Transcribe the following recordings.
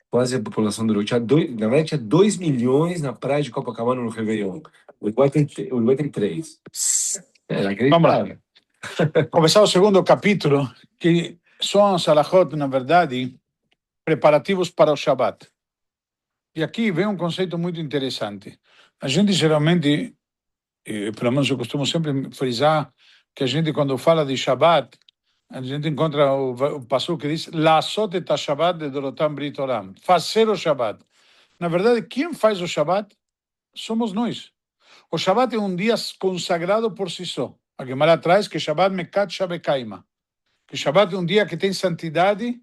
Quase a população do Uruguai. Na verdade, tinha 2 milhões na praia de Copacabana no Réveillon. O Uruguai tem 3. É Vamos lá. inacreditável. Começar o segundo capítulo, que são as halachot, na verdade, preparativos para o Shabat. E aqui vem um conceito muito interessante. A gente geralmente, pelo menos eu costumo sempre frisar, que a gente quando fala de Shabat, a gente encontra o passuco que diz La'asot et ha-Shabat de Dorotam Brit Olam. Fazer o Shabat. Na verdade, quem faz o Shabat somos nós. O Shabat é um dia consagrado por si só. A Gemara traz que Shabat mekat shabekaima. Que Shabat é um dia que tem santidade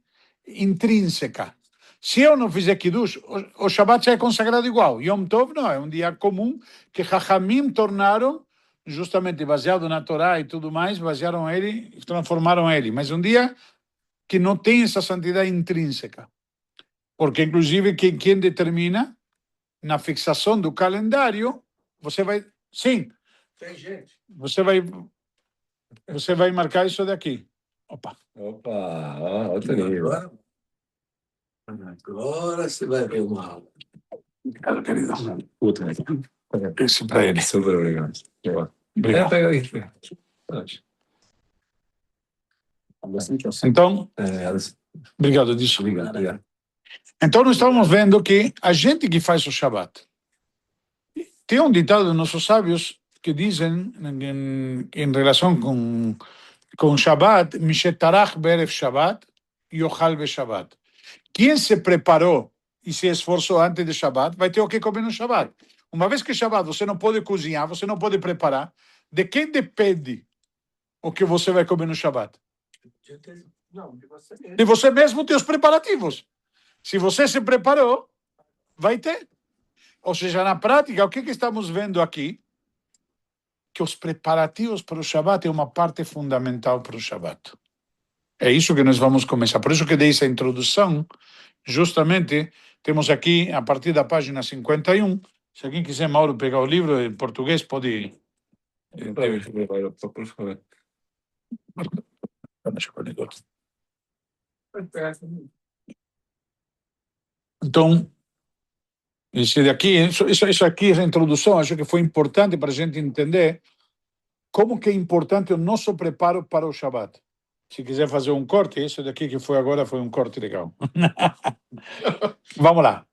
intrínseca. Se eu não fizer Kiddush, o Shabat já é consagrado igual. Yom Tov não, é um dia comum que Chachamim tornaram, justamente baseado na Torá e tudo mais, basearam ele, transformaram ele. Mas um dia que não tem essa santidade intrínseca. Porque, inclusive, quem determina, na fixação do calendário, você vai... Sim. Tem gente. Você vai marcar isso daqui. Opa, outro nível. Agora você vai ver uma aula. obrigado, querido. Puta, né? Esse para ele. Super obrigado. Obrigado. Pega aí. Então, obrigado disso. Obrigado. Então, nós estamos vendo que a gente que faz o Shabat. Tem um ditado dos nossos sábios que dizem, em relação com Shabat, Mishetarach be'erev Shabat, yochal be'Shabat. Quem se preparou e se esforçou antes de Shabat vai ter o que comer no Shabat. Uma vez que Shabat você não pode cozinhar, você não pode preparar, de quem depende o que você vai comer no Shabat? Não, de você mesmo. De você mesmo ter os preparativos. Se você se preparou, vai ter. Ou seja, na prática, o que estamos vendo aqui? Que os preparativos para o Shabat é uma parte fundamental para o Shabat. É isso que nós vamos começar. Por isso que dei essa introdução, justamente, temos aqui, a partir da página 51, se alguém quiser, Mauro, pegar o livro em português, pode... Por favor. Então, isso aqui, essa introdução, acho que foi importante para a gente entender como que é importante o nosso preparo para o Shabat. Se quiser fazer um corte, esse daqui que foi agora foi um corte legal. Vamos lá.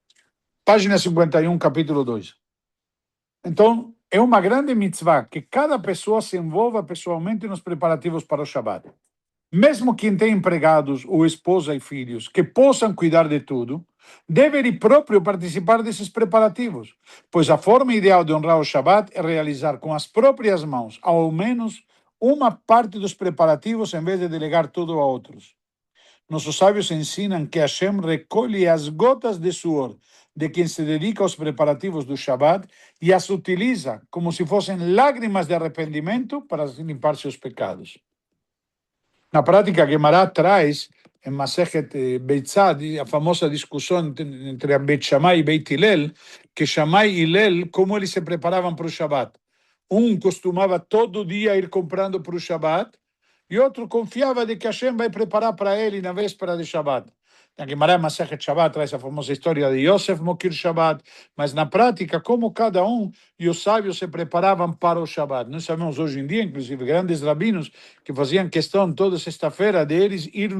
Página 51, capítulo 2. Então, é uma grande mitzvah que cada pessoa se envolva pessoalmente nos preparativos para o Shabat. Mesmo quem tem empregados ou esposa e filhos que possam cuidar de tudo, deve ele próprio participar desses preparativos, pois a forma ideal de honrar o Shabat é realizar com as próprias mãos, ao menos, uma parte dos preparativos em vez de delegar tudo a outros. Nossos sábios ensinam que Hashem recolhe as gotas de suor de quem se dedica aos preparativos do Shabat e as utiliza como se fossem lágrimas de arrependimento para limpar seus pecados. Na prática, Gemara traz, em Masechet Beitzad, a famosa discussão entre a Beit Shammai e Beit Hillel, que Shammai e Hillel, como eles se preparavam para o Shabat. Um costumava todo dia ir comprando para o Shabat, e outro confiava de que Hashem vai preparar para ele na véspera de Shabat. Na Gemara Masechet Shabbat traz a famosa história de Yosef Mokir Shabbat, mas na prática, como cada um e os sábios se preparavam para o Shabat. Nós sabemos hoje em dia, inclusive, grandes rabinos que faziam questão toda sexta-feira deles ir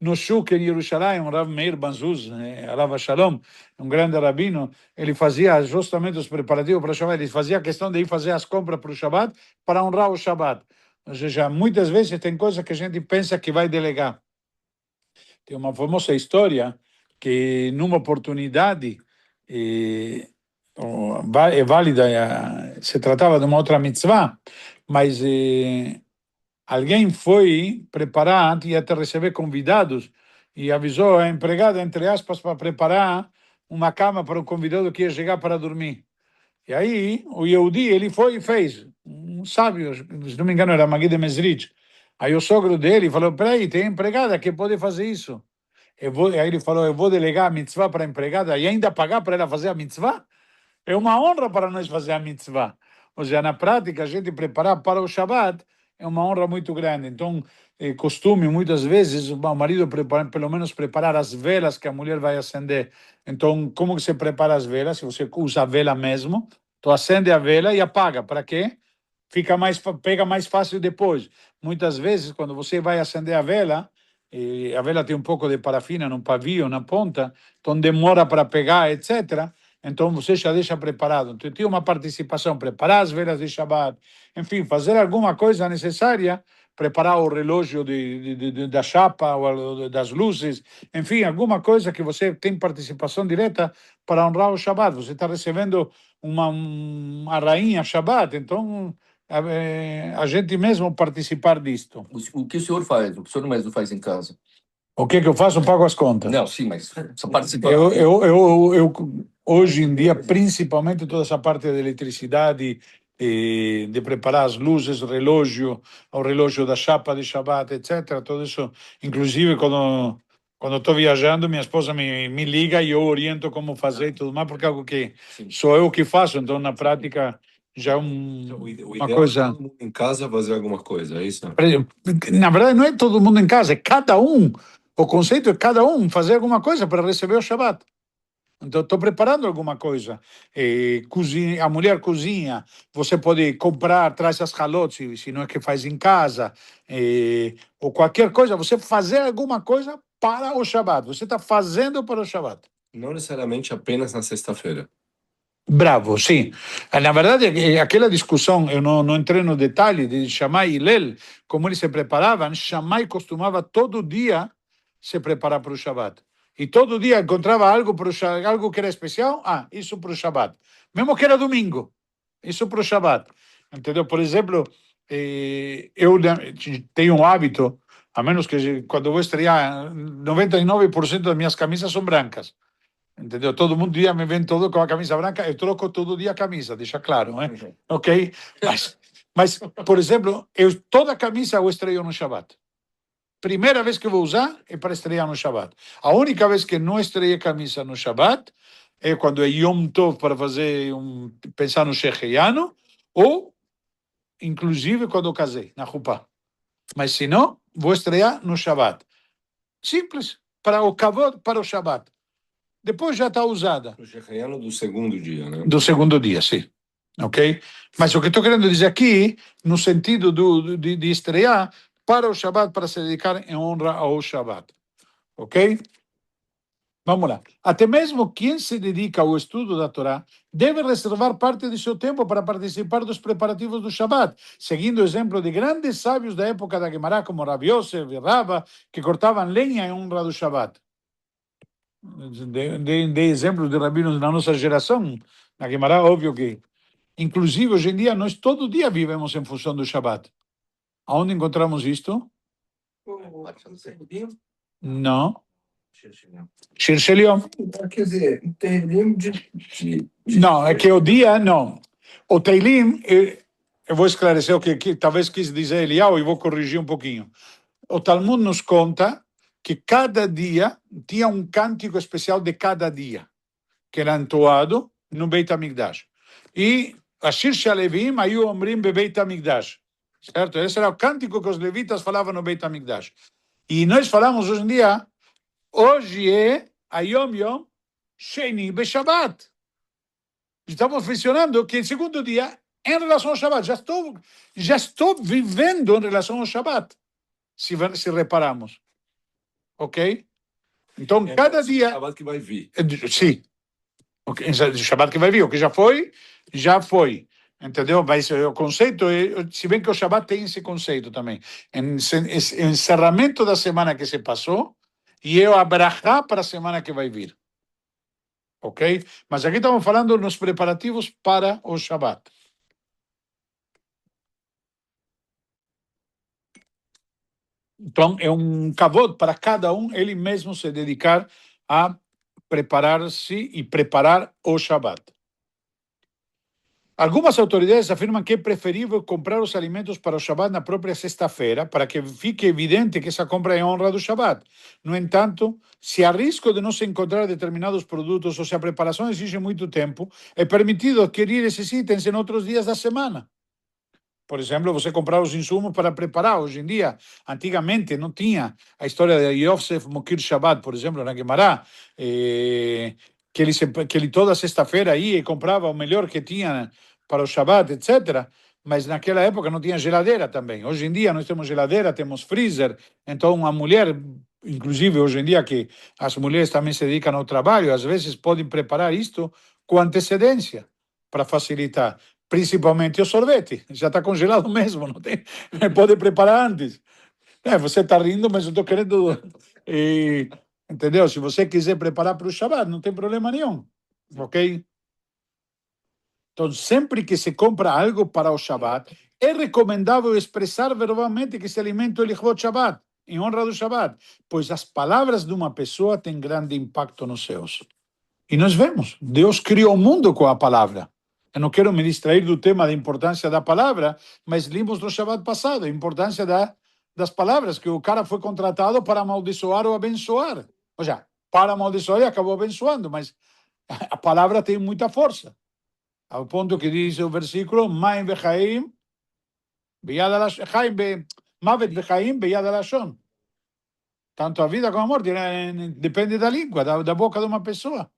no Shuk em Jerusalém, o Rav Meir Banzuz, Rav Shalom, um grande rabino, ele fazia justamente os preparativos para o Shabat, ele fazia questão de ir fazer as compras para o Shabat, para honrar o Shabat. Ou seja, muitas vezes tem coisas que a gente pensa que vai delegar. Tem uma famosa história que, numa oportunidade, é válida, se tratava de uma outra mitzvah, mas alguém foi preparar, antes de até receber convidados, e avisou a empregada, entre aspas, para preparar uma cama para o convidado que ia chegar para dormir. E aí, o Yehudi, ele foi e fez. Um sábio, se não me engano, era Magui de Mesrich. Aí o sogro dele falou, peraí, tem empregada que pode fazer isso. Aí ele falou, eu vou delegar a mitzvah para a empregada e ainda pagar para ela fazer a mitzvah? É uma honra para nós fazer a mitzvah. Ou seja, na prática, a gente preparar para o Shabat é uma honra muito grande. Então, costume, muitas vezes, o marido pelo menos preparar as velas que a mulher vai acender. Então, como que se prepara as velas? Se você usa a vela mesmo, então acende a vela e apaga. Para quê? Pega mais fácil depois. Muitas vezes, quando você vai acender a vela tem um pouco de parafina no pavio, na ponta, então demora para pegar, etc. Então você já deixa preparado. Então tem uma participação, preparar as velas de Shabbat, enfim, fazer alguma coisa necessária, preparar o relógio da chapa, ou das luzes, enfim, alguma coisa que você tem participação direta para honrar o Shabbat. Você está recebendo uma rainha Shabbat, então a gente mesmo participar disto. O que o senhor faz? O que o senhor mesmo faz em casa? O que eu faço? Pago as contas. Não, sim, mas só participa. Hoje em dia, principalmente toda essa parte de eletricidade, de preparar as luzes, o relógio da chapa de Shabbat, etc. Tudo isso, inclusive quando estou viajando, minha esposa me liga e eu oriento como fazer e tudo mais, porque é algo que sou eu que faço, então na prática já é O uma ideal coisa. é todo mundo em casa fazer alguma coisa, é isso? Na verdade, não é todo mundo em casa, é cada um. O conceito é cada um fazer alguma coisa para receber o Shabbat. Então, estou preparando alguma coisa. A mulher cozinha, você pode comprar, traz as halot, se não é que faz em casa, ou qualquer coisa, você fazer alguma coisa para o Shabbat. Você está fazendo para o Shabbat. Não necessariamente apenas na sexta-feira. Bravo, sim. Na verdade, aquela discussão, eu não entrei no detalhe de Shammai e Hillel, como eles se preparavam. Shammai costumava todo dia se preparar para o Shabbat. E todo dia encontrava algo que era especial, isso para o Shabbat. Mesmo que era domingo, isso para o Shabbat. Entendeu? Por exemplo, eu tenho um hábito, a menos que quando eu vou estrear, 99% das minhas camisas são brancas. Entendeu? Todo mundo dia me vem todo com a camisa branca, eu troco todo dia a camisa, deixa claro, né? Ok? Mas, por exemplo, toda camisa eu estreio no Shabbat. Primeira vez que eu vou usar é para estrear no Shabbat. A única vez que não estreiei camisa no Shabbat é quando é Yom Tov para pensar no Sheheyano, ou, inclusive, quando eu casei, na Rupá. Mas, se não, vou estrear no Shabbat. Simples, para o Kavod, para o Shabbat. Depois já está usada. O Sheheyano do segundo dia, né? Do segundo dia, sim. Ok? Mas o que estou querendo dizer aqui, no sentido de estrear para o Shabbat, para se dedicar em honra ao Shabbat. Ok? Vamos lá. Até mesmo quem se dedica ao estudo da Torá deve reservar parte de seu tempo para participar dos preparativos do Shabbat, seguindo o exemplo de grandes sábios da época da Gemara, como Rabi Yosef e Rava, que cortavam lenha em honra do Shabbat. De exemplos de rabinos na nossa geração, na Gemara, óbvio que, inclusive, hoje em dia, nós todo dia vivemos em função do Shabbat. Aonde encontramos isto? Não. Shir Sheliom. Quer dizer, Teilim Não, é que o dia, não. O Teilim, eu vou esclarecer o que talvez quis dizer Eliyahu e vou corrigir um pouquinho. O Talmud nos conta que cada dia tinha um cântico especial de cada dia, que era entoado no Beit HaMikdash. E Ashir Shalevim Ayu Omrim Beit HaMikdash. Certo? Esse era o cântico que os levitas falavam no Beit HaMikdash. E nós falamos hoje em dia, hoje é Ayom Yom Sheni Beshabbat. Estamos mencionando que o segundo dia, em relação ao Shabbat, já estou vivendo em relação ao Shabbat, se reparamos. Ok? Então, cada dia. Shabbat que vai vir. Sim. Okay. O Shabbat que vai vir, o que já foi, já foi. Entendeu? Mas o conceito, se bem que o Shabbat tem esse conceito também. Encerramento da semana que se passou e eu abrahá para a semana que vai vir. Ok? Mas aqui estamos falando nos preparativos para o Shabbat. Então, é um kavod para cada um, ele mesmo se dedicar a preparar-se e preparar o Shabbat. Algumas autoridades afirmam que é preferível comprar os alimentos para o Shabbat na própria sexta-feira, para que fique evidente que essa compra é em honra do Shabbat. No entanto, se há risco de não se encontrar determinados produtos ou se a preparação exige muito tempo, é permitido adquirir esses itens em outros dias da semana. Por exemplo, você comprar os insumos para preparar. Hoje em dia, antigamente não tinha a história de Yosef Mokir Shabbat, por exemplo, na Gemara, que ele toda sexta-feira ia e comprava o melhor que tinha para o Shabbat, etc. Mas naquela época não tinha geladeira também. Hoje em dia nós temos geladeira, temos freezer. Então a mulher, inclusive hoje em dia que as mulheres também se dedicam ao trabalho, às vezes podem preparar isto com antecedência para facilitar. Principalmente o sorvete, já está congelado mesmo, não tem, pode preparar antes. Você está rindo, mas eu estou querendo. Entendeu? Se você quiser preparar para o Shabbat, não tem problema nenhum. Ok? Então, sempre que se compra algo para o Shabbat, é recomendável expressar verbalmente que esse alimento é Lichvot Shabbat, em honra do Shabbat, pois as palavras de uma pessoa têm grande impacto nos céus. E nós vemos, Deus criou o mundo com a palavra. Eu não quero me distrair do tema da importância da palavra, mas limos no Shabbat passado a importância das palavras, que o cara foi contratado para amaldiçoar ou abençoar. Ou seja, para amaldiçoar e acabou abençoando, mas a palavra tem muita força. Ao ponto que diz o versículo, Maim vechaim, Mavet vechaim beyad alashon. Tanto a vida como a morte depende da língua, da boca de uma pessoa.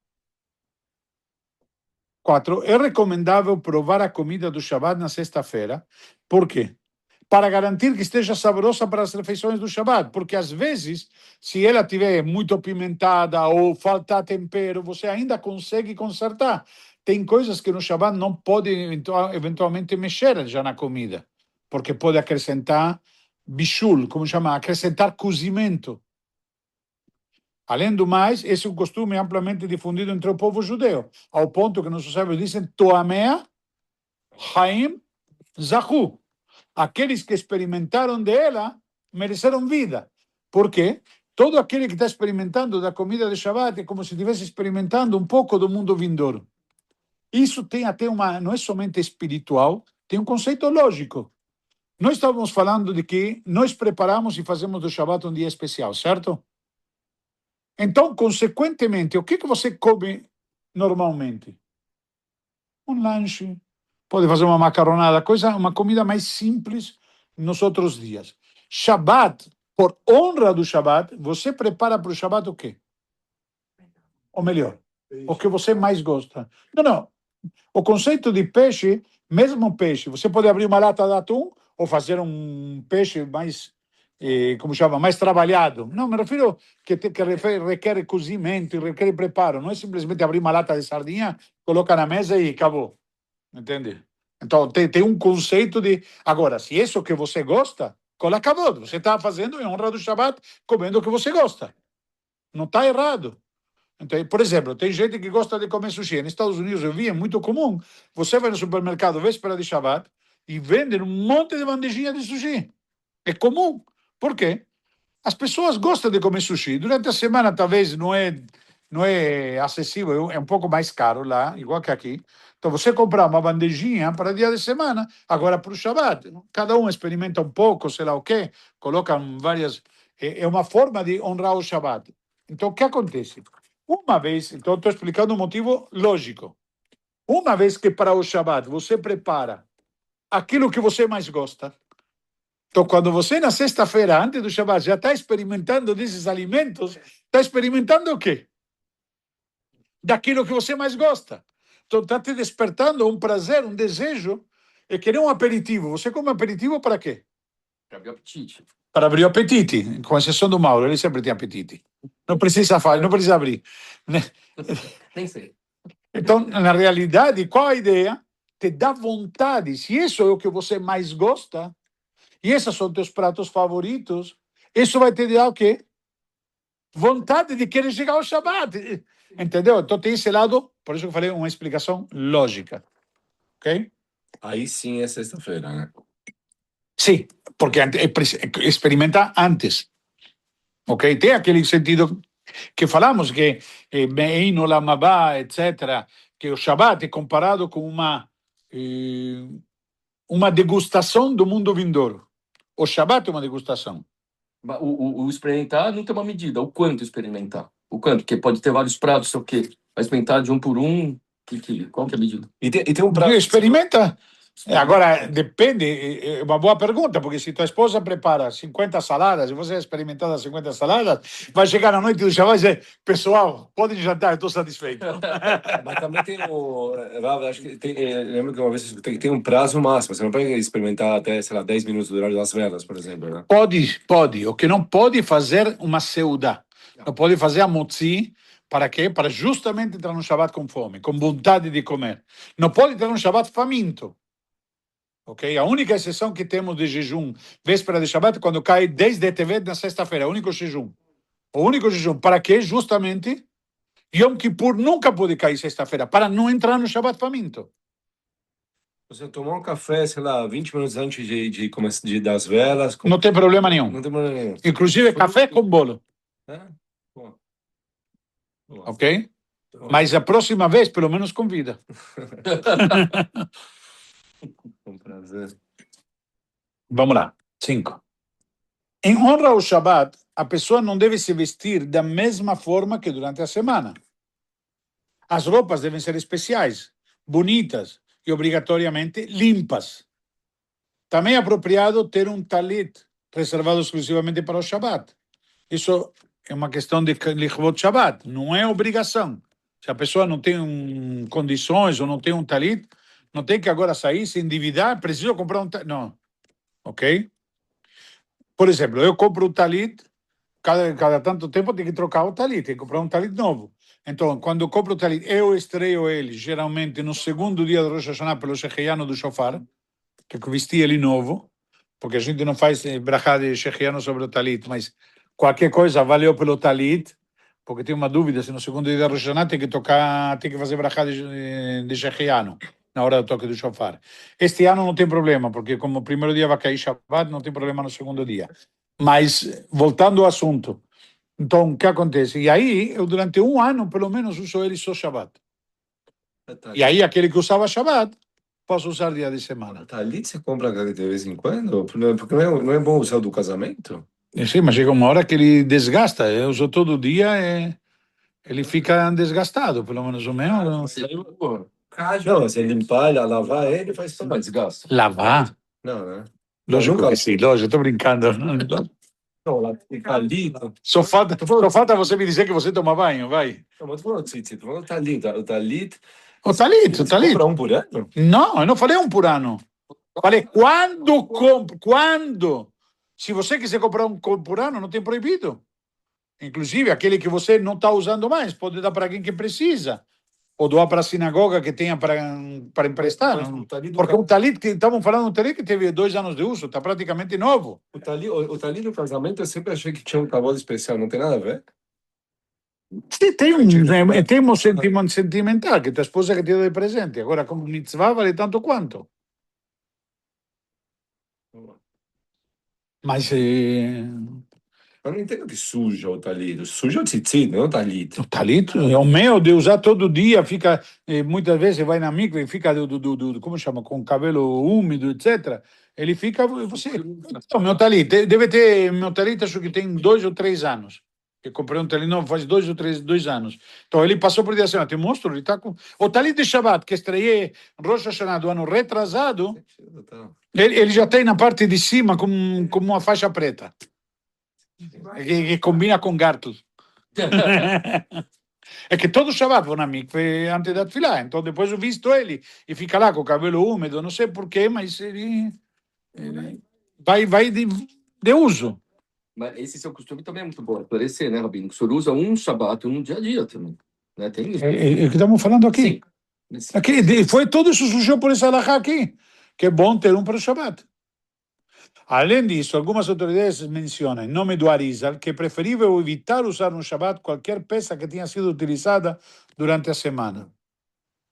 4. É recomendável provar a comida do Shabbat na sexta-feira. Por quê? Para garantir que esteja saborosa para as refeições do Shabbat. Porque, às vezes, se ela estiver muito apimentada ou faltar tempero, você ainda consegue consertar. Tem coisas que no Shabbat não pode eventualmente mexer já na comida. Porque pode acrescentar bishul, como chama? Acrescentar cozimento. Além do mais, esse é um costume amplamente difundido entre o povo judeu, ao ponto que nossos sábios dizem Toamea, Haim, Zahu. Aqueles que experimentaram dela mereceram vida. Por quê? Todo aquele que está experimentando da comida de Shabbat é como se estivesse experimentando um pouco do mundo vindouro. Isso tem até não é somente espiritual, tem um conceito lógico. Nós estávamos falando de que nós preparamos e fazemos do Shabbat um dia especial, certo? Então, consequentemente, o que você come normalmente? Um lanche, pode fazer uma macaronada, uma comida mais simples nos outros dias. Shabbat, por honra do Shabbat, você prepara para o Shabbat o quê? O melhor, o que você mais gosta. Não. O conceito de peixe, mesmo peixe, você pode abrir uma lata de atum ou fazer um peixe mais como chama, mais trabalhado. Não, me refiro que requer cozimento, requer preparo. Não é simplesmente abrir uma lata de sardinha, coloca na mesa e acabou. Entende? Então, tem um conceito de... Agora, se isso que você gosta, acabou. Você está fazendo em honra do Shabbat, comendo o que você gosta. Não está errado. Então, por exemplo, tem gente que gosta de comer sushi. Nos Estados Unidos, eu vi, é muito comum. Você vai no supermercado, véspera de Shabbat, e vende um monte de bandejinha de sushi. É comum. Por quê? As pessoas gostam de comer sushi. Durante a semana, talvez, não é acessível, é um pouco mais caro lá, igual que aqui. Então, você comprar uma bandejinha para dia de semana, agora para o Shabbat. Cada um experimenta um pouco, sei lá o quê, colocam várias... É uma forma de honrar o Shabbat. Então, o que acontece? Uma vez, então estou explicando um motivo lógico. Uma vez que para o Shabbat você prepara aquilo que você mais gosta, então quando você na sexta-feira, antes do Shabbat, já está experimentando desses alimentos, está experimentando o quê? Daquilo que você mais gosta. Então está te despertando um prazer, um desejo, é querer um aperitivo. Você come aperitivo para quê? Para abrir o apetite. Para abrir o apetite, com exceção do Mauro, ele sempre tem apetite. Não precisa fazer, não precisa abrir. Nem sei. Então, na realidade, qual a ideia? Te dá vontade. Se isso é o que você mais gosta, e esses são teus pratos favoritos, isso vai te dar o quê? Vontade de querer chegar ao Shabbat. Entendeu? Então tem esse lado, por isso que eu falei uma explicação lógica. Ok? Aí sim é sexta-feira, né? Sim, porque experimenta antes. Ok? Tem aquele sentido que falamos que Mein Olam Haba, etc., que o Shabbat é comparado com uma degustação do mundo vindouro. O Shabbat é uma degustação. O experimentar não tem uma medida. O quanto experimentar? O quanto? Porque pode ter vários pratos, sei o quê. Vai experimentar de um por um. Qual que é a medida? E tem um prato. Experimenta. Agora, depende, é uma boa pergunta, porque se tua esposa prepara 50 saladas e você é experimentado as 50 saladas, vai chegar na noite do Shabbat e dizer, pessoal, podem jantar, eu estou satisfeito. Mas também tem o. Rav, acho que tem, lembro que uma vez tem um prazo máximo. Você não pode experimentar até, sei lá, 10 minutos do horário das velas, por exemplo, né? Pode. O que não pode fazer uma seudá. Não pode fazer a motzi, para quê? Para justamente entrar no Shabbat com fome, com vontade de comer. Não pode entrar no Shabbat faminto. Ok? A única exceção que temos de jejum, véspera de Shabbat, é quando cai 10 de TV na sexta-feira. O único jejum. O único jejum. Para quê? Justamente, Yom Kippur nunca pode cair sexta-feira, para não entrar no Shabbat faminto. Você tomar um café, sei lá, 20 minutos antes das velas. Não tem problema nenhum. Não tem problema nenhum. Inclusive, café com bolo. É? Pô. Boa. Ok? Mas a próxima vez, pelo menos, convida. Com prazer. Vamos lá. 5. Em honra ao Shabbat, a pessoa não deve se vestir da mesma forma que durante a semana. As roupas devem ser especiais, bonitas e obrigatoriamente limpas. Também é apropriado ter um talit reservado exclusivamente para o Shabbat. Isso é uma questão de lichvot Shabbat, não é obrigação. Se a pessoa não tem condições ou não tem um talit, não tem que agora sair, se endividar, preciso comprar um talit. Não, ok? Por exemplo, eu compro um talit, cada tanto tempo tem que trocar o talit, tem que comprar um talit novo. Então, quando eu compro o talit, eu estreio ele, geralmente, no segundo dia do Rosh Hashanah, pelo Shechianu do Shofar, que eu vesti ele novo, porque a gente não faz brachá de Shechianu sobre o talit, mas qualquer coisa valeu pelo talit, porque tem uma dúvida se no segundo dia do Rosh Hashanah tem que fazer brachá de Shechianu, na hora do toque do Shofar. Este ano não tem problema, porque como o primeiro dia vai cair Shabbat, não tem problema no segundo dia. Mas, voltando ao assunto, então, o que acontece? E aí, eu durante um ano, pelo menos, uso ele só Shabbat. E aí, aquele que usava Shabbat, posso usar dia de semana. Talit você compra de vez em quando? Porque não é bom usar o do casamento? Sim, mas chega uma hora que ele desgasta. Eu uso todo dia, ele fica desgastado, pelo menos o meu. Não, você limpar, lavar ele, faz Você vai tudo. desgasta. Lavar? Não, né? Lógico nunca- que sim, lógico, estou brincando. Não, lá tem talit. Só falta você me dizer que você toma banho, vai. Não, mas tô falando tzitzit, tô falando talit. O talit. O talit, o Você talit. compra um por ano? Não, eu não falei um por ano. Falei, quando compro? Quando? Se você quiser comprar um por ano, não tem proibido. Inclusive, aquele que você não está usando mais, pode dar para alguém que precisa. Ou doar para a sinagoga que tenha para emprestar. Mas Não? o talit do Porque um talit, que estamos falando de um talit que teve 2 anos de uso, está praticamente novo. o talit do casamento eu sempre achei que tinha um cavalo especial, não tem nada a ver? Tem um sentimento sentimental, que tua esposa que te deu de presente. Agora, como mitzvah, vale tanto quanto. Mas Eu não entendo que suja o talit. Suja o tzitzit, não o talit. o talit é o meu de usar todo dia, fica, muitas vezes vai na micro e fica, como chama, com cabelo úmido, etc. Ele fica, o meu talit, deve ter, meu talit acho que tem 2 ou 3 anos. Eu comprei um talit novo faz 2 anos. Então ele passou por dia assim, te mostro, ele está com... O talit de Shabbat, que estreiei Rosh Hashanah do ano retrasado, ele já tem na parte de cima como uma faixa preta. Que combina com Gartl. É que todo Shabbat vou na mikve antes da tefilá, então depois eu visto ele e fica lá com o cabelo úmido, não sei porquê, mas ele vai de uso. Mas esse seu costume também é muito bom, esclarecer, né, Rabino? O senhor usa um Shabbat no dia a dia também. Né? Tem isso? É o que estamos falando aqui. Sim. Aqui foi todo isso surgiu por essa alahá aqui, que é bom ter um para o Shabbat. Além disso, algumas autoridades mencionam, em nome do Arizal, que é preferível evitar usar no Shabbat qualquer peça que tenha sido utilizada durante a semana.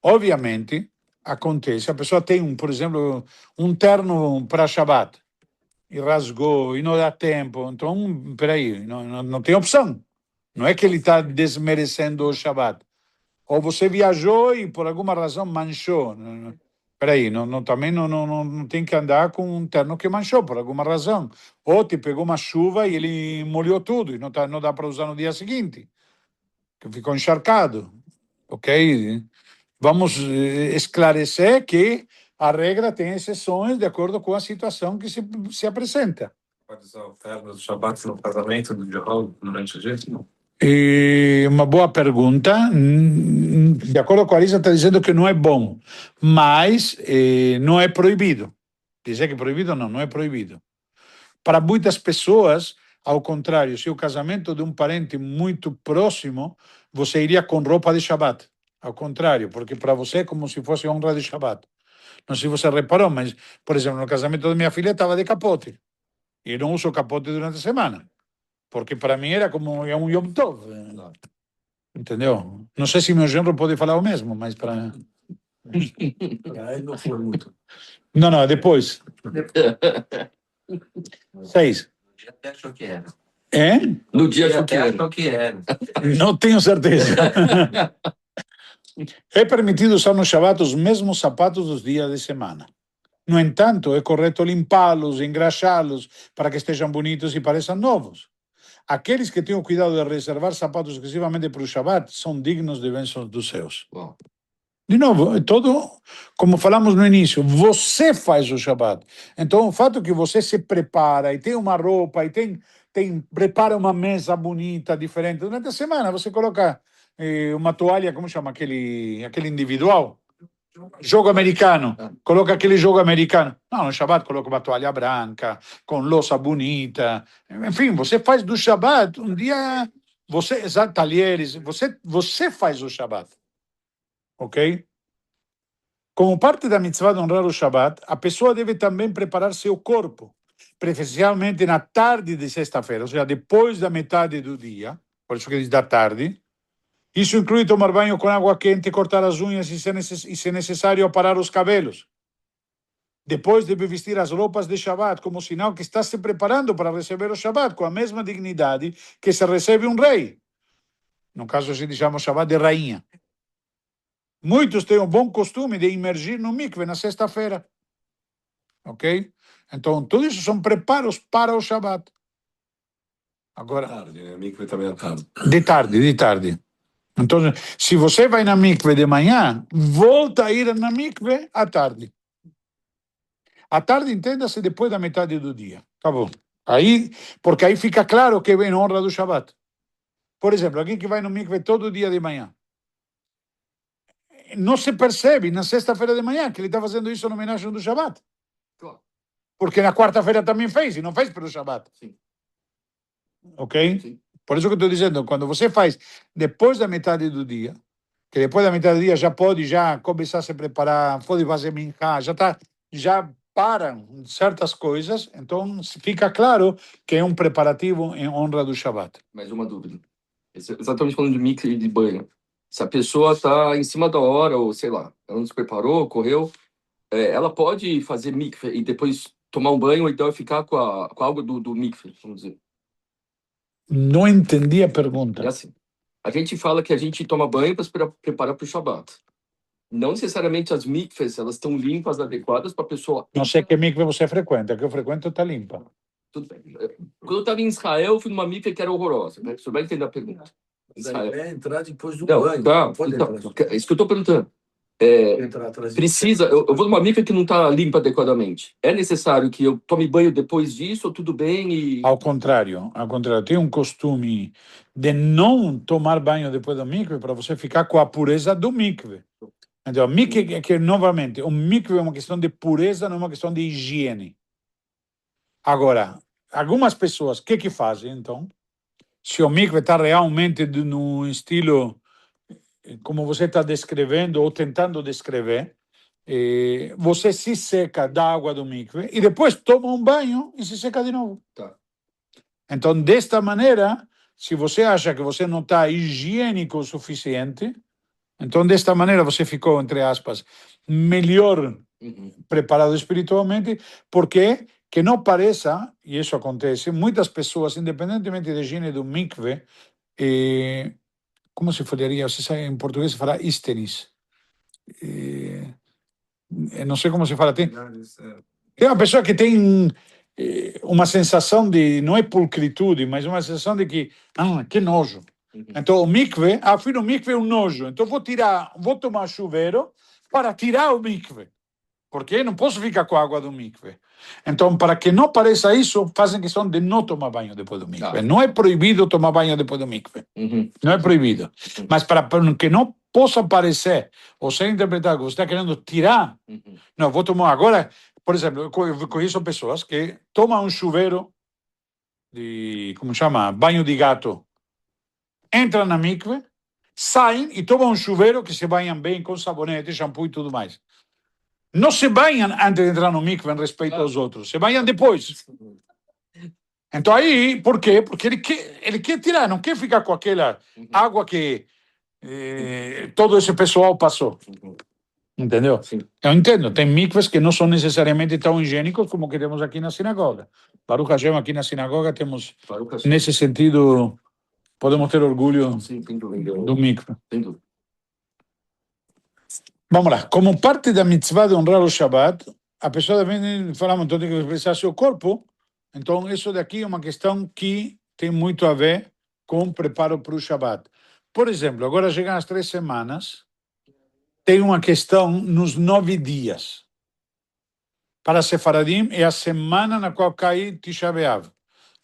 Obviamente, acontece, a pessoa tem, por exemplo, um terno para Shabbat, e rasgou, e não dá tempo, então, peraí, não tem opção. Não é que ele está desmerecendo o Shabbat. Ou você viajou e por alguma razão manchou. Peraí, também não tem que andar com um terno que manchou por alguma razão. Ou te pegou uma chuva e ele molhou tudo e não dá para usar no dia seguinte, que ficou encharcado. Ok? Vamos esclarecer que A regra tem exceções de acordo com a situação que se apresenta. Pode usar ofertas do Shabat no casamento do John durante o dia? E uma boa pergunta. De acordo com a Arisa, está dizendo que não é bom, mas não é proibido. Dizer que é proibido, não é proibido. Para muitas pessoas, ao contrário, se o casamento de um parente muito próximo, você iria com roupa de Shabat. Ao contrário, porque para você é como se fosse honra de Shabat. Não sei se você reparou, mas, por exemplo, no casamento da minha filha estava de capote. E eu não uso capote durante a semana. Porque para mim era como um Yom Tov. Entendeu? Não sei se meu genro pode falar o mesmo, mas para... Não foi muito. Não, depois. 6. Até achou que era. É? No dia achou que Até era. achou que era. Não tenho certeza. É permitido usar no Shabbat os mesmos sapatos dos dias de semana. No entanto, é correto limpá-los, engraxá-los, para que estejam bonitos e pareçam novos. Aqueles que têm o cuidado de reservar sapatos exclusivamente para o Shabbat são dignos de bênçãos dos céus. Bom, De novo, é todo, como falamos no início, você faz o Shabbat. Então, o fato que você se prepara e tem uma roupa e prepara uma mesa bonita, diferente, durante a semana você coloca uma toalha, como chama aquele individual? Jogo americano. Coloca aquele jogo americano. Não, no Shabbat coloca uma toalha branca, com louça bonita. Enfim, você faz do Shabbat um dia, talheres, você faz o Shabbat. Ok? Como parte da mitzvah de honrar o Shabbat, a pessoa deve também preparar seu corpo, preferencialmente na tarde de sexta-feira, ou seja, depois da metade do dia, por isso que diz da tarde. Isso inclui tomar banho com água quente, cortar as unhas e, se necessário, aparar os cabelos. Depois deve vestir as roupas de Shabbat, como sinal que está se preparando para receber o Shabbat, com a mesma dignidade que se recebe um rei. No caso, a gente chama o Shabbat de rainha. Muitos têm o bom costume de imergir no mikve na sexta-feira. Ok? Então, tudo isso são preparos para o Shabbat. Agora, Tarde, né? Mikve também é tarde. de tarde. Então, se você vai na mikve de manhã, volta a ir na mikve à tarde. À tarde, entenda-se depois da metade do dia. Tá bom. Porque aí fica claro que vem honra do Shabbat. Por exemplo, alguém que vai no mikve todo dia de manhã, não se percebe na sexta-feira de manhã que ele está fazendo isso na homenagem do Shabbat. claro. Porque na quarta-feira também fez, e não fez pelo Shabbat. Sim. Ok? Sim. Por isso que eu estou dizendo, quando você faz depois da metade do dia, que depois da metade do dia já pode começar a se preparar, pode fazer minhá, já param certas coisas, então fica claro que é um preparativo em honra do Shabbat. Mais uma dúvida. Exatamente falando de mikve e de banho. Se a pessoa está em cima da hora, ou sei lá, ela não se preparou, correu, ela pode fazer mikve e depois tomar um banho, ou então ficar com a água do mikve, vamos dizer. Não entendi a pergunta. É assim. A gente fala que a gente toma banho para se preparar para o Shabbat. Não necessariamente as mikves, elas estão limpas, adequadas para a pessoa. Não sei que mikve você frequenta, que eu frequento está limpa. Tudo bem. Quando eu estava em Israel, eu fui numa mikve que era horrorosa. Né? Você vai entender a pergunta. Israel é entrar depois do Não, banho. tá, Não pode então, entrar. é isso que eu estou perguntando. Entrar atrás de Precisa, eu vou numa mikve que não está limpa adequadamente. É necessário que eu tome banho depois disso, ou tudo bem? Ao contrário, tem um costume de não tomar banho depois do mikve para você ficar com a pureza do mikve. Então, novamente, o mikve é uma questão de pureza, não é uma questão de higiene. Agora, algumas pessoas, o que fazem, então? Se o mikve está realmente no estilo como você está descrevendo ou tentando descrever, você se seca da água do mikve e depois toma um banho e se seca de novo. Tá. Então, desta maneira, se você acha que você não está higiênico o suficiente, então, desta maneira, você ficou, entre aspas, melhor preparado espiritualmente, porque, que não pareça, e isso acontece, muitas pessoas, independentemente da higiene do mikve, como se falaria, você sabe, em português se fala ísteris. Não sei como se fala. Tem uma pessoa que tem uma sensação de, não é pulcritude, mas uma sensação de que nojo. Então, o mikve, fui no mikve é um nojo. Então, vou tomar chuveiro para tirar o mikve. porque não posso ficar com a água do mikve. Então, para que não pareça isso, fazem questão de não tomar banho depois do mikve. Não é proibido tomar banho depois do mikve. Não é proibido. Mas para que não possa parecer ou ser interpretado que você está querendo tirar, não, vou tomar agora. Por exemplo, eu conheço pessoas que tomam um chuveiro de, como chama, banho de gato, entram na mikve, saem e tomam um chuveiro que se banham bem com sabonete, shampoo e tudo mais. Não se banham antes de entrar no mikve em respeito aos outros, se banham depois. Então aí, por quê? Porque ele quer tirar, não quer ficar com aquela água que todo esse pessoal passou. Entendeu? Sim. Eu entendo, tem mikves que não são necessariamente tão higiênicos como que temos aqui na sinagoga. Baruch Hashem, aqui na sinagoga temos, nesse sentido, podemos ter orgulho do mikve. Vamos lá, como parte da mitzvah de honrar o Shabbat, a pessoa também falamos, então tem que expressar seu corpo, então isso daqui é uma questão que tem muito a ver com o preparo para o Shabbat. Por exemplo, agora chegam as 3 semanas, tem uma questão nos 9 dias. Para Sefaradim é a semana na qual cai Tisha B'Av.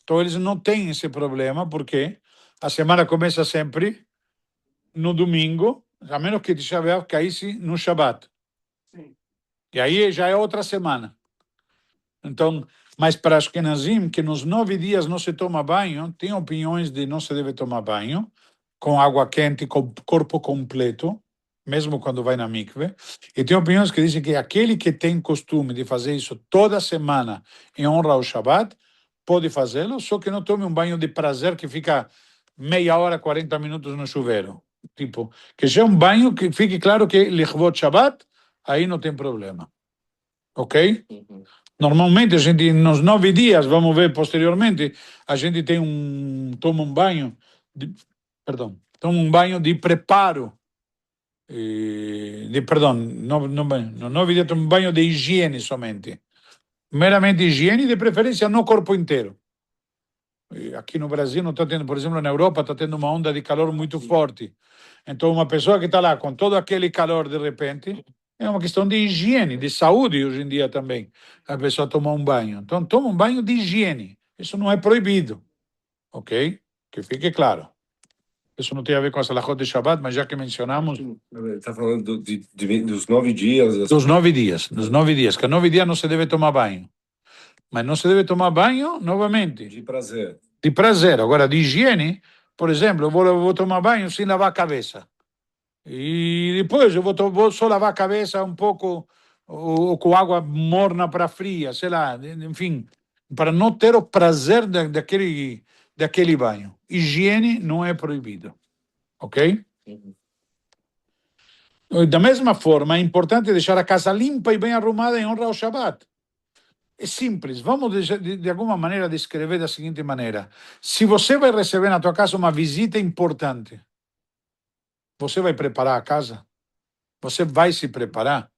Então eles não têm esse problema, porque a semana começa sempre no domingo, a menos que Tisha B'Av caísse no Shabbat. E aí já é outra semana. Então, mas para Ashkenazim, que nos 9 dias não se toma banho, tem opiniões de não se deve tomar banho, com água quente, com corpo completo, mesmo quando vai na mikve. E tem opiniões que dizem que aquele que tem costume de fazer isso toda semana em honra ao Shabbat, pode fazê-lo, só que não tome um banho de prazer que fica meia hora, 40 minutos no chuveiro. Tipo, que seja um banho que fique claro que Lichvot Shabbat, aí não tem problema. Ok? Normalmente, a gente, nos 9 dias, vamos ver posteriormente, a gente toma um banho, toma um banho de preparo, no 9 dias toma um banho de higiene somente. Meramente higiene, de preferência no corpo inteiro. Aqui no Brasil não está tendo, por exemplo, na Europa está tendo uma onda de calor muito forte. Então, uma pessoa que está lá com todo aquele calor de repente, é uma questão de higiene, de saúde hoje em dia também. A pessoa toma um banho. Então, toma um banho de higiene. Isso não é proibido. Ok? Que fique claro. Isso não tem a ver com a Salahot de Shabbat, mas já que mencionamos... Está falando dos 9 dias. Dos 9 dias. Dos 9 dias. Que 9 dias não se deve tomar banho. Mas não se deve tomar banho, novamente. De prazer. De prazer. Agora, de higiene, por exemplo, eu vou tomar banho sem lavar a cabeça. E depois eu vou só lavar a cabeça um pouco ou com água morna para fria, sei lá, enfim, para não ter o prazer daquele banho. Higiene não é proibido, ok? Da mesma forma, é importante deixar a casa limpa e bem arrumada em honra ao Shabbat. É simples, vamos de alguma maneira descrever da seguinte maneira. Se você vai receber na tua casa uma visita importante, você vai preparar a casa? Você vai se preparar?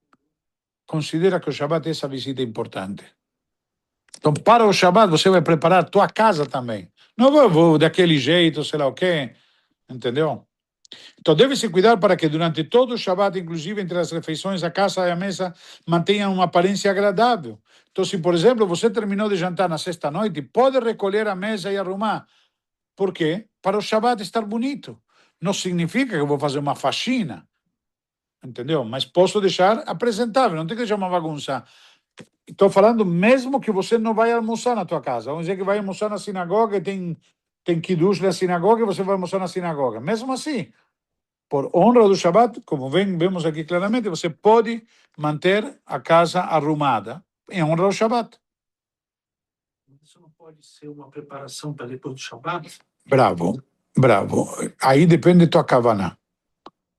Considera que o Shabbat é essa visita importante. Então, para o Shabbat, você vai preparar a tua casa também. Não vou daquele jeito, sei lá o quê. Entendeu? Então, deve-se cuidar para que durante todo o Shabbat, inclusive entre as refeições, a casa e a mesa mantenham uma aparência agradável. Então, se, por exemplo, você terminou de jantar na sexta-noite, pode recolher a mesa e arrumar. Por quê? Para o Shabbat estar bonito. Não significa que eu vou fazer uma faxina. Entendeu? Mas posso deixar apresentável, não tem que deixar uma bagunça. Estou falando mesmo que você não vai almoçar na tua casa. Vamos dizer que vai almoçar na sinagoga e tem kiddush na sinagoga e você vai almoçar na sinagoga. Mesmo assim, por honra do Shabbat, como vemos aqui claramente, você pode manter a casa arrumada em honra ao Shabbat. Isso não pode ser uma preparação para depois do Shabbat? Bravo. Aí depende da tua kavaná.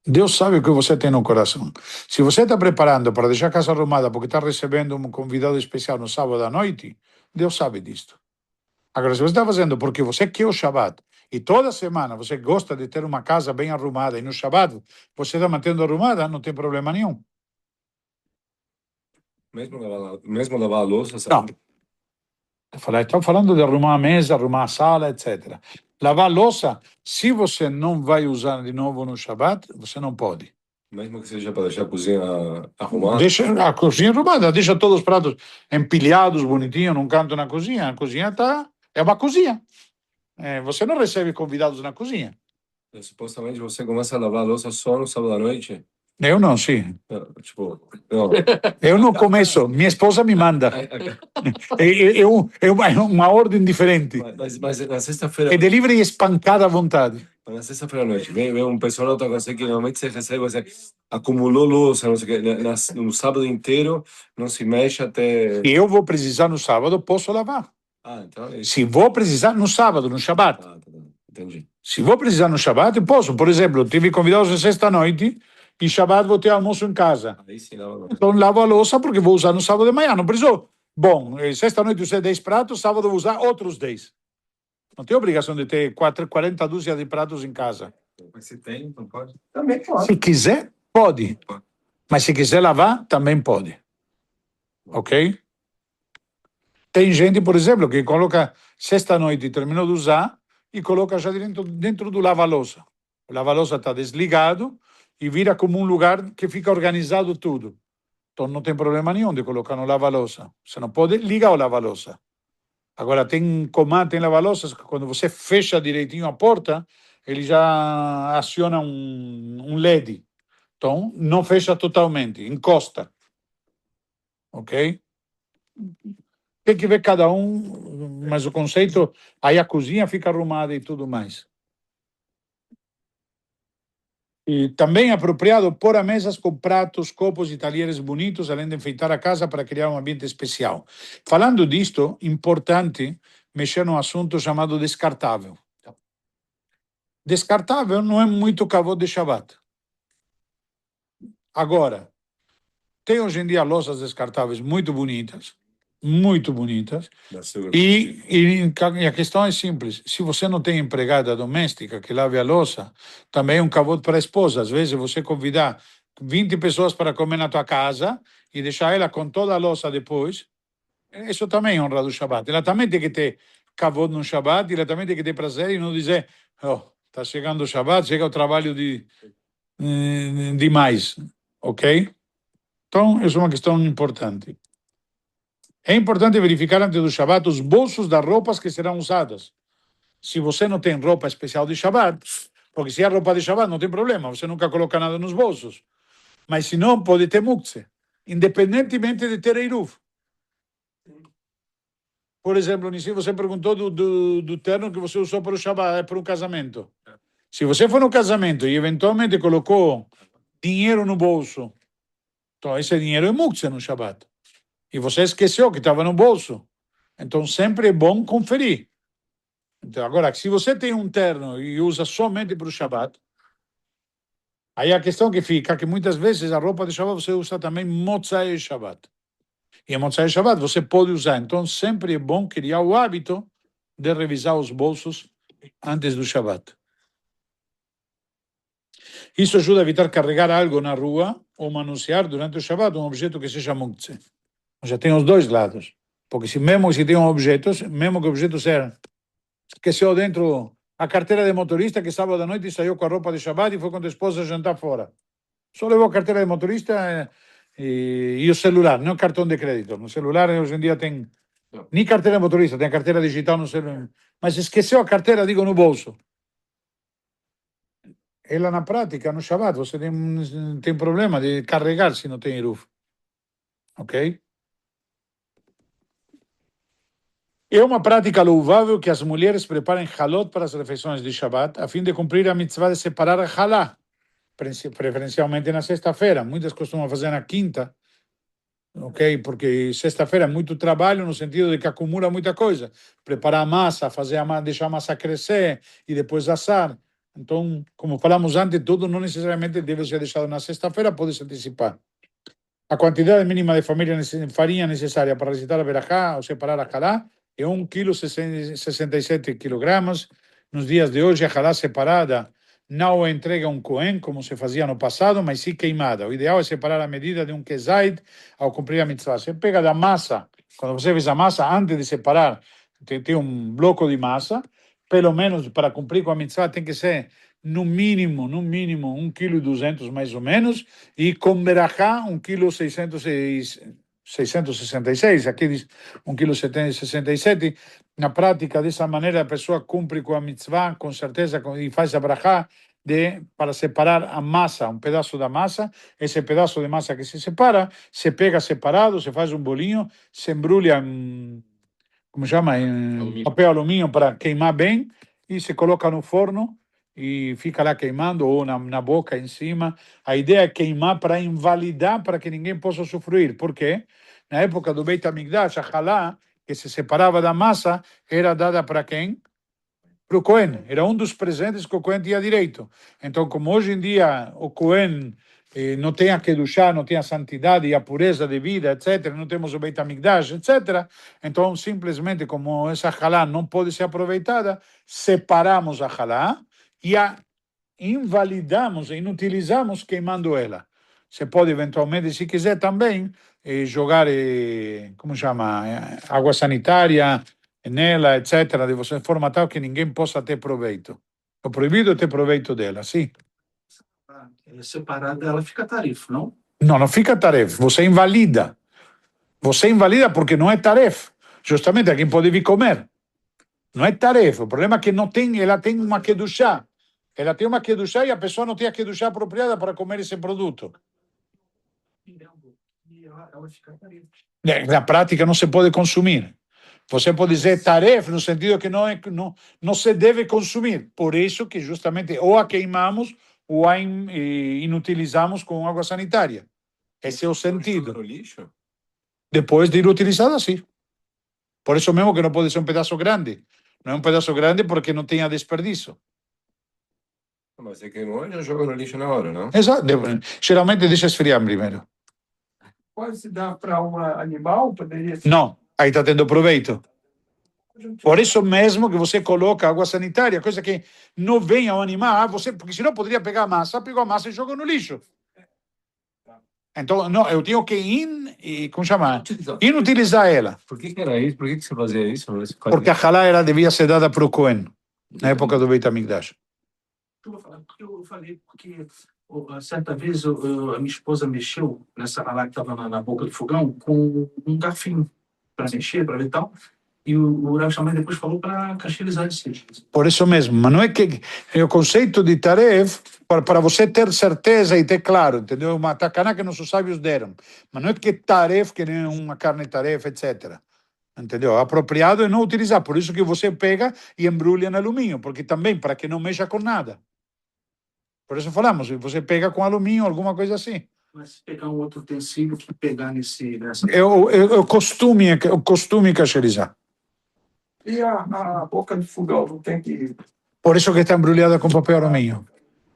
Deus sabe o que você tem no coração. Se você está preparando para deixar a casa arrumada porque está recebendo um convidado especial no sábado à noite, Deus sabe disto. Agora, se você está fazendo porque você quer o Shabbat e toda semana você gosta de ter uma casa bem arrumada e no Shabbat você está mantendo arrumada, não tem problema nenhum. Mesmo lavar a louça, sabe? Não. Estou falando de arrumar a mesa, arrumar a sala, etc. Lavar a louça, se você não vai usar de novo no Shabbat, você não pode. Mesmo que seja para deixar a cozinha arrumada. Deixa a cozinha arrumada, deixa todos os pratos empilhados, bonitinho, num canto na cozinha. A cozinha é uma cozinha. Você não recebe convidados na cozinha. Supostamente você começa a lavar a louça só no sábado à noite. Eu não, sim. Tipo, não. Eu não começo. Minha esposa me manda. É uma ordem diferente. Mas na sexta-feira. É delivery e espancada à vontade. Mas na sexta-feira à noite, vem um pessoal da tua casa que normalmente você recebe, você acumulou louça, não sei o quê, no sábado inteiro, não se mexe até. Se eu vou precisar no sábado, posso lavar. Então é isso. Se vou precisar no sábado, no Shabbat. Tá, entendi. Se vou precisar no Shabbat, eu posso. Por exemplo, tive convidados na sexta-noite e Shabbat vou ter almoço em casa. Aí sim, não. Então lavo a louça porque vou usar no sábado de manhã. Não preciso. Bom, sexta-noite usei 10 pratos, sábado vou usar outros 10. Não tem obrigação de ter 40 dúzias de pratos em casa. Mas se tem, não pode? Também pode. Se quiser, pode. Mas se quiser lavar, também pode. Ok? Tem gente, por exemplo, que coloca sexta-noite, terminou de usar, e coloca já dentro do lava-louça. O lava-louça está desligado e vira como um lugar que fica organizado tudo. Então não tem problema nenhum de colocar no lava-louça. Você não pode ligar o lava-louça. Agora, tem comando, tem lava-louças que quando você fecha direitinho a porta, ele já aciona um LED. Então, não fecha totalmente, encosta. Ok? Tem que ver cada um, mas o conceito, aí a cozinha fica arrumada e tudo mais. E também é apropriado pôr a mesas com pratos, copos e talheres bonitos, além de enfeitar a casa para criar um ambiente especial. Falando disto, importante mexer num assunto chamado descartável. Descartável não é muito kavod de Shabbat. Agora, tem hoje em dia louças descartáveis muito bonitas, e a questão é simples. Se você não tem empregada doméstica que lave a louça, também é um kavod para a esposa. Às vezes você convidar 20 pessoas para comer na tua casa e deixar ela com toda a louça depois, isso também é honra do Shabbat. Ela também tem que ter kavod no Shabbat, e ela também tem que ter prazer e não dizer, está chegando o Shabbat, chega o trabalho demais, ok? Então, isso é uma questão importante. É importante verificar antes do Shabbat os bolsos das roupas que serão usadas. Se você não tem roupa especial de Shabbat, porque se é roupa de Shabbat não tem problema, você nunca coloca nada nos bolsos. Mas se não, pode ter muktzeh, independentemente de ter eruv. Por exemplo, Nissi, você perguntou do terno que você usou para o Shabbat, para um casamento. Se você for no casamento e eventualmente colocou dinheiro no bolso, então esse dinheiro é muktzeh no Shabbat. E você esqueceu que estava no bolso. Então, sempre é bom conferir. Então, agora, se você tem um terno e usa somente para o Shabbat, aí a questão que fica é que muitas vezes a roupa de Shabbat você usa também Motzai Shabbat. E a Motzai Shabbat você pode usar. Então, sempre é bom criar o hábito de revisar os bolsos antes do Shabbat. Isso ajuda a evitar carregar algo na rua ou manusear durante o Shabbat um objeto que seja muktzeh. Já tem os dois lados. Porque se tem um objeto, mesmo que o objeto seja esqueceu dentro a carteira de motorista, que sábado à noite saiu com a roupa de Shabbat e foi com a esposa jantar fora. Só levou a carteira de motorista e o celular, não cartão de crédito. No celular, hoje em dia, tem nem carteira de motorista, tem a carteira digital no celular. Mas esqueceu a carteira, digo, no bolso. Ela, na prática, no Shabbat, você tem problema de carregar se não tem eruv. Ok? É uma prática louvável que as mulheres preparem halot para as refeições de Shabbat, a fim de cumprir a mitzvah de separar a halá, preferencialmente na sexta-feira. Muitas costumam fazer na quinta, ok? Porque sexta-feira é muito trabalho, no sentido de que acumula muita coisa. Preparar a massa, deixar a massa crescer e depois assar. Então, como falamos antes, tudo não necessariamente deve ser deixado na sexta-feira, pode se antecipar. A quantidade mínima de farinha necessária para recitar a berachá ou separar a halá é 1,67 kg. Nos dias de hoje, a halá separada não entrega um Cohen, como se fazia no passado, mas sim queimada. O ideal é separar a medida de um kezait ao cumprir a mitzvah. Você pega da massa, quando você fez a massa, antes de separar, tem um bloco de massa, pelo menos para cumprir com a mitzvah, tem que ser no mínimo 1,2 kg mais ou menos, e com berachá 1,666 kg, aqui diz 1,767 kg. Na prática, dessa maneira, a pessoa cumpre com a mitzvah, com certeza, e faz a berachá para separar a massa, um pedaço da massa. Esse pedaço de massa que se separa, se pega separado, se faz um bolinho, se embrulha em, como chama, em Alumínio. papel alumínio para queimar bem, e se coloca no forno e fica lá queimando, ou na boca, em cima. A ideia é queimar para invalidar, para que ninguém possa usufruir. Por quê? Na época do Beit HaMikdash, a halá, que se separava da massa, era dada para quem? Para o Cohen. Era um dos presentes que o Cohen tinha direito. Então, como hoje em dia o Cohen não tem a Kedushá, não tem a santidade e a pureza de vida, etc., não temos o Beit HaMikdash, etc., então, simplesmente, como essa halá não pode ser aproveitada, separamos a halá e a invalidamos, inutilizamos queimando ela. Você pode, eventualmente, se quiser também, jogar, como chama, água sanitária nela, etc., de você, de forma tal que ninguém possa ter proveito. O proibido é ter proveito dela, sim. Separada, ela fica tarefa, não? Não, não fica tarefa, você invalida. Você invalida porque não é tarefa. Justamente a quem pode vir comer. Não é tarefa. O problema é que não tem, ela tem uma kedushá. Ela tem uma kedushá e a pessoa não tem a kedushá apropriada para comer esse produto. E ela fica tarefa. Na prática não se pode consumir. Você pode dizer tarefa no sentido que não se deve consumir. Por isso que justamente ou a queimamos ou a inutilizamos com água sanitária. Esse é o sentido. No lixo? Depois de ir utilizada, sim. Por isso mesmo que não pode ser um pedaço grande. Não é um pedaço grande porque não tenha desperdício. Mas você queimou e já joga no lixo na hora, não? Exato. Geralmente deixa esfriar primeiro. Pode se dar para um animal? Poderia ser. Não, aí está tendo proveito. Por isso mesmo que você coloca água sanitária, coisa que não vem ao animal, porque senão poderia pegar a massa, pegou a massa e jogou no lixo. Então, não, eu tenho que como chama? Inutilizar ela. Por que era isso? Por que você fazia isso? Porque a halá devia ser dada para o Cohen, na época do Beit HaMikdash. Porque eu falei, porque certa vez a minha esposa mexeu nessa lá que estava na boca do fogão com um garfinho para mexer, para ver e tal. E o Rav Shammai depois falou para cacherizar esse. Por isso mesmo, mas não é que o conceito de taref, para você ter certeza e ter claro, entendeu? Uma takaná que nossos sábios deram, mas não é que taref, que nem uma carne taref, etc. Entendeu? Apropriado é não utilizar, por isso que você pega e embrulha no alumínio, porque também para que não mexa com nada. Por isso falamos, você pega com alumínio, alguma coisa assim. Mas se pegar um outro utensílio que pegar nessa. É o costume cacherizar. E a boca do fogão não tem que. Por isso que está embrulhada com papel alumínio.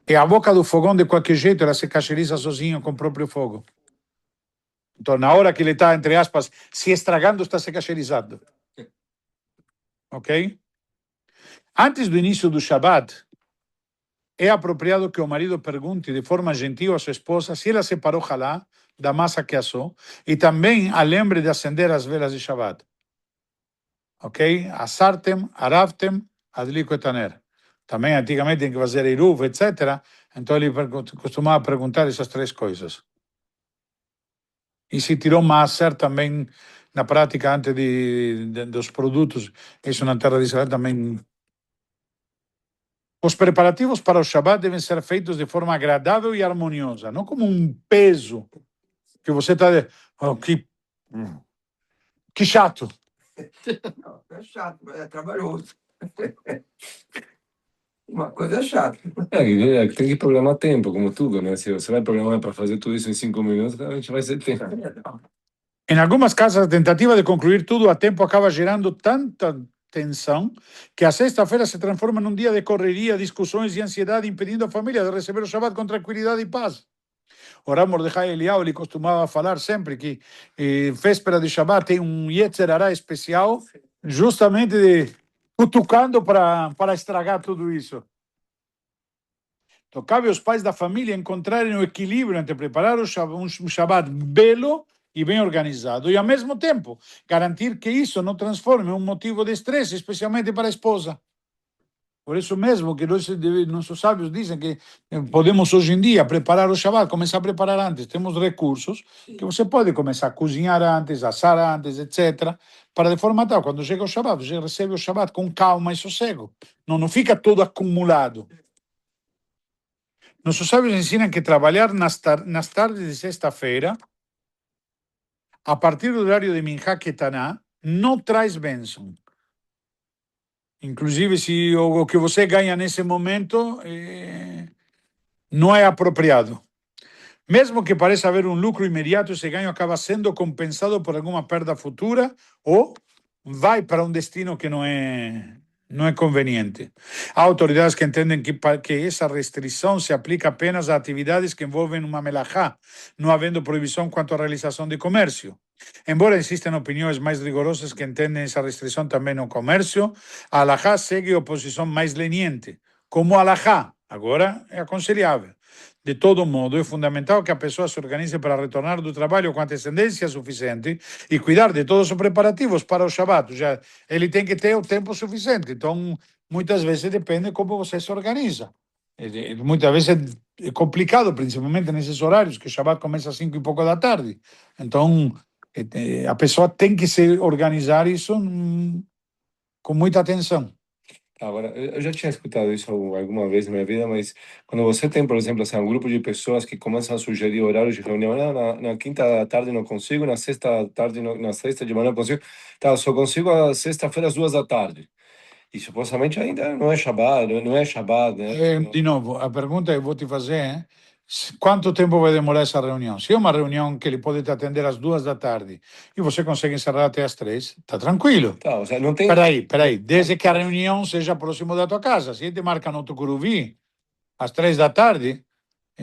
E a boca do fogão, de qualquer jeito, ela se cacheriza sozinha com o próprio fogo. Então, na hora que ele está, entre aspas, se estragando, está se cacherizando. Ok? Antes do início do Shabbat, é apropriado que o marido pergunte de forma gentil à sua esposa se ela separou halá da massa que assou e também a lembre de acender as velas de Shabbat. Ok? Asartem, aravtem, adlico etaner. Também, antigamente, tem que fazer eruv, etc. Então, ele costumava perguntar essas três coisas. E se tirou maaser também, na prática, antes dos produtos, isso na terra de Israel também. Os preparativos para o Shabbat devem ser feitos de forma agradável e harmoniosa, não como um peso que você está... Oh, que chato. Não, é chato, mas é trabalhoso. Uma coisa chata. É que tem que programar tempo, como tudo, né? Se você vai programar para fazer tudo isso em 5 minutos, a gente vai ser tempo. Em algumas casas, a tentativa de concluir tudo a tempo acaba gerando tanta tensão que a sexta-feira se transforma num dia de correria, discussões e ansiedade, impedindo a família de receber o Shabbat com tranquilidade e paz. O Rav Mordechai Eliyahu, ele costumava falar sempre que véspera de Shabbat tem um Yetzer Hará especial, justamente cutucando para estragar tudo isso. Então, cabe aos pais da família encontrarem o equilíbrio entre preparar um Shabbat belo e bem organizado, e ao mesmo tempo garantir que isso não transforme um motivo de estresse, especialmente para a esposa. Por isso mesmo que nossos sábios dizem que podemos hoje em dia preparar o Shabbat, começar a preparar antes. Temos recursos que você pode começar a cozinhar antes, assar antes, etc. Para de forma tal, quando chega o Shabbat, você recebe o Shabbat com calma e sossego. Não fica tudo acumulado. Nossos sábios ensinam que trabalhar nas tardes de sexta-feira, a partir do horário de Minchá Ketaná, não traz bênção. Inclusive, se o que você ganha nesse momento não é apropriado. Mesmo que pareça haver um lucro imediato, esse ganho acaba sendo compensado por alguma perda futura ou vai para um destino que não é conveniente. Há autoridades que entendem que essa restrição se aplica apenas a atividades que envolvem uma melachá, não havendo proibição quanto à realização de comércio. Embora existam opiniões mais rigorosas que entendem essa restrição também no comércio, a halajá segue a posição mais leniente, como a halajá, agora é aconselhável. De todo modo, é fundamental que a pessoa se organize para retornar do trabalho com antecedência suficiente e cuidar de todos os preparativos para o Shabbat. Já ele tem que ter o tempo suficiente. Então, muitas vezes depende como você se organiza. Muitas vezes é complicado, principalmente nesses horários, que o Shabbat começa às 5 e pouco da tarde. Então, a pessoa tem que se organizar isso com muita atenção. Agora, eu já tinha escutado isso alguma vez na minha vida, mas quando você tem, por exemplo, assim, um grupo de pessoas que começam a sugerir horários de reunião, na quinta da tarde não consigo, na sexta da tarde, na sexta de manhã não consigo, tá, eu só consigo a sexta-feira às 2 da tarde. E supostamente ainda não é Shabbat, não é Shabbat, né? De novo, a pergunta que eu vou te fazer é quanto tempo vai demorar essa reunião? Se é uma reunião que ele pode te atender às 2 da tarde e você consegue encerrar até às 3, tá tranquilo. Tá, ou seja, não tem... Peraí, desde que a reunião seja próximo da tua casa. Se ele te marca no Tucuruvi às 3 da tarde,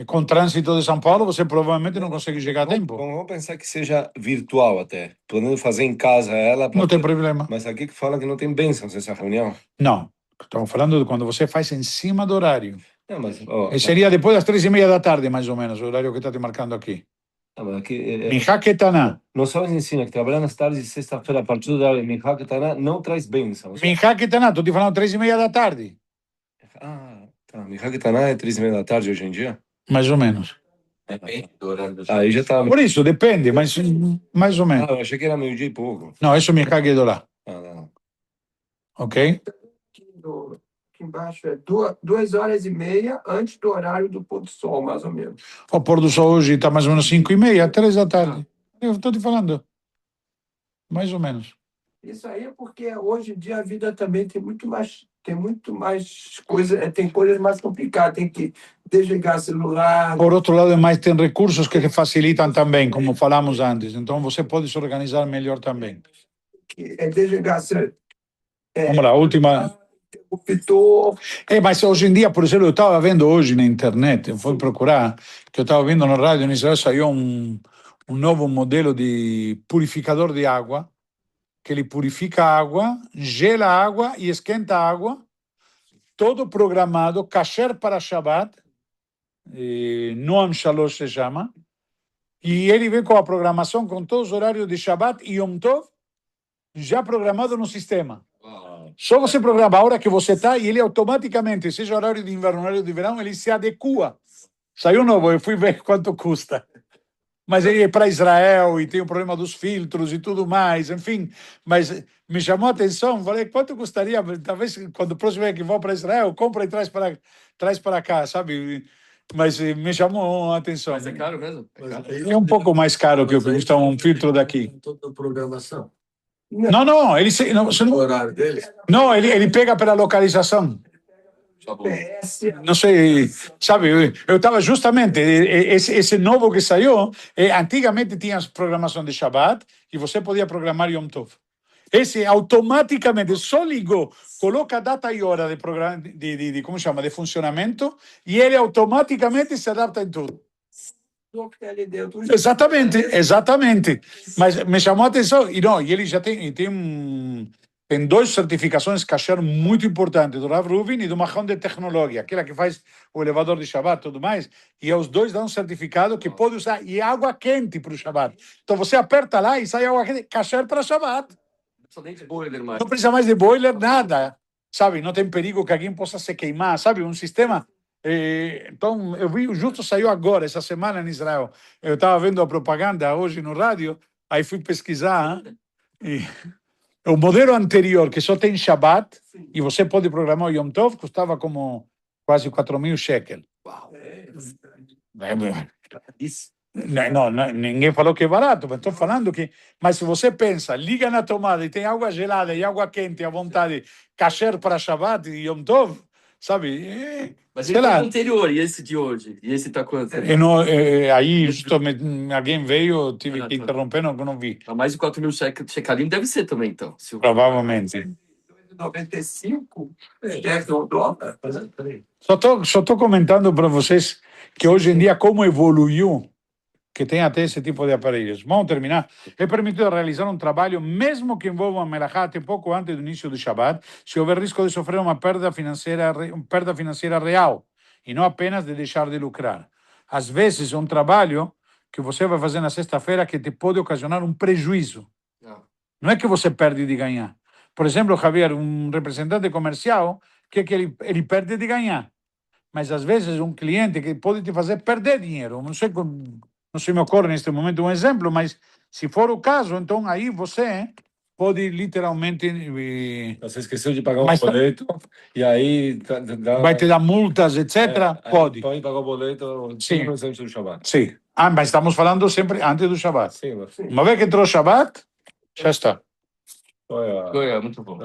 com trânsito de São Paulo, você provavelmente não consegue chegar a tempo. Vamos pensar que seja virtual até, podendo fazer em casa ela... Não tem problema. Mas aqui que fala que não tem bênçãos essa reunião. Não, estamos falando de quando você faz em cima do horário. Não, mas... Seria depois das 3:30 da tarde, mais ou menos, o horário que está te marcando aqui. mas aqui... Minchá Ketaná. Nós só ensina que trabalhar nas tardes de sexta-feira a partir do horário de Minchá Ketaná não traz bênçãos. Minchá Ketaná, estou te falando 3:30 da tarde. Ah, tá. Minchá Ketaná é 3:30 da tarde hoje em dia? Mais ou menos. Depende do horário do Aí já tá... Por isso, depende, mas mais ou menos. eu achei que era meio-dia e pouco. Não, isso é Minchá Gedolá. Não. Ok? Aqui embaixo é 2 horas e meia antes do horário do pôr do sol, mais ou menos. O pôr do sol hoje está mais ou menos 5:30, 3 da tarde. Eu estou te falando. Mais ou menos. Isso aí é porque hoje em dia a vida também tem muito mais coisas, tem coisas mais complicadas, tem que desligar celular. Por outro lado, tem recursos que te facilitam também, como falamos antes. Então, você pode se organizar melhor também. É desligar celular. Vamos lá, última... Interruptor. Mas hoje em dia, por exemplo, eu estava vendo hoje na internet, eu fui procurar, que eu estava vendo na rádio, em Israel saiu um novo modelo de purificador de água, que ele purifica a água, gela a água e esquenta a água, todo programado, kasher para Shabbat, Noam Shalosh se chama, e ele vem com a programação, com todos os horários de Shabbat e Yom Tov, já programado no sistema. Só você programa a hora que você está e ele automaticamente, seja horário de inverno, horário de verão, ele se adequa. Saiu novo, eu fui ver quanto custa. Mas ele é para Israel e tem o problema dos filtros e tudo mais, enfim. Mas me chamou a atenção, falei, quanto custaria? Talvez quando o próximo vez que vou para Israel, compra e traz para cá, sabe? Mas me chamou a atenção. Mas é caro mesmo? É um pouco mais caro que o que custa um filtro daqui. Toda a programação. Não, ele O horário dele. não, ele pega pela localização. Não sei, sabe, eu estava justamente, esse novo que saiu, antigamente tinha programação de Shabbat e você podia programar Yom Tov. Esse automaticamente só ligou, coloca a data e hora de programa, como chama, de funcionamento e ele automaticamente se adapta em tudo. Exatamente. Mas me chamou a atenção, e ele já tem 2 certificações kasher muito importantes, do Rav Rubin e do Mahon de Tecnologia, aquela que faz o elevador de Shabbat e tudo mais, e os dois dão um certificado que pode usar, e água quente para o Shabbat. Então você aperta lá e sai água quente, kasher para Shabbat. Não precisa nem de boiler mais. Não precisa mais de boiler, nada. sabe? Não tem perigo que alguém possa se queimar, sabe? Um sistema. Então, eu vi, justo saiu agora, essa semana em Israel. Eu estava vendo a propaganda hoje no rádio, aí fui pesquisar. E o modelo anterior, que só tem Shabbat, e você pode programar o Yom Tov, custava como quase 4.000 shekel. Uau. Isso. Não, ninguém falou que é barato, mas estou falando que. Mas se você pensa, liga na tomada e tem água gelada e água quente à vontade, kasher para Shabbat e Yom Tov, sabe? Mas sei ele tá lá. no anterior, e esse de hoje? E esse tá quanto? Aí justo alguém veio, eu tive que tá. interromper, não vi. A mais de 4.000 shekalim deve ser também, então. Se o- Provavelmente. 95 shekel o dólar. Só tô comentando para vocês que hoje em dia como evoluiu, que tem até esse tipo de aparelhos. Vamos terminar. É permitido realizar um trabalho, mesmo que envolva uma melachá, até pouco antes do início do Shabbat, se houver risco de sofrer uma perda financeira real, e não apenas de deixar de lucrar. Às vezes, um trabalho que você vai fazer na sexta-feira que te pode ocasionar um prejuízo. Ah. Não é que você perde de ganhar. Por exemplo, Javier, um representante comercial, que ele perde de ganhar. Mas, às vezes, um cliente que pode te fazer perder dinheiro. Não sei me ocorre neste momento um exemplo, mas se for o caso, então aí você pode literalmente... Você esqueceu de pagar um Mas- boleto, e aí vai te dar multas, etc. Pode. Pode pagar o boleto Sim. 5% do Shabbat. Sim. Mas estamos falando sempre antes do Shabbat. Sim, mas Uma vez que entrou o Shabbat, já está. olha, É, muito bom.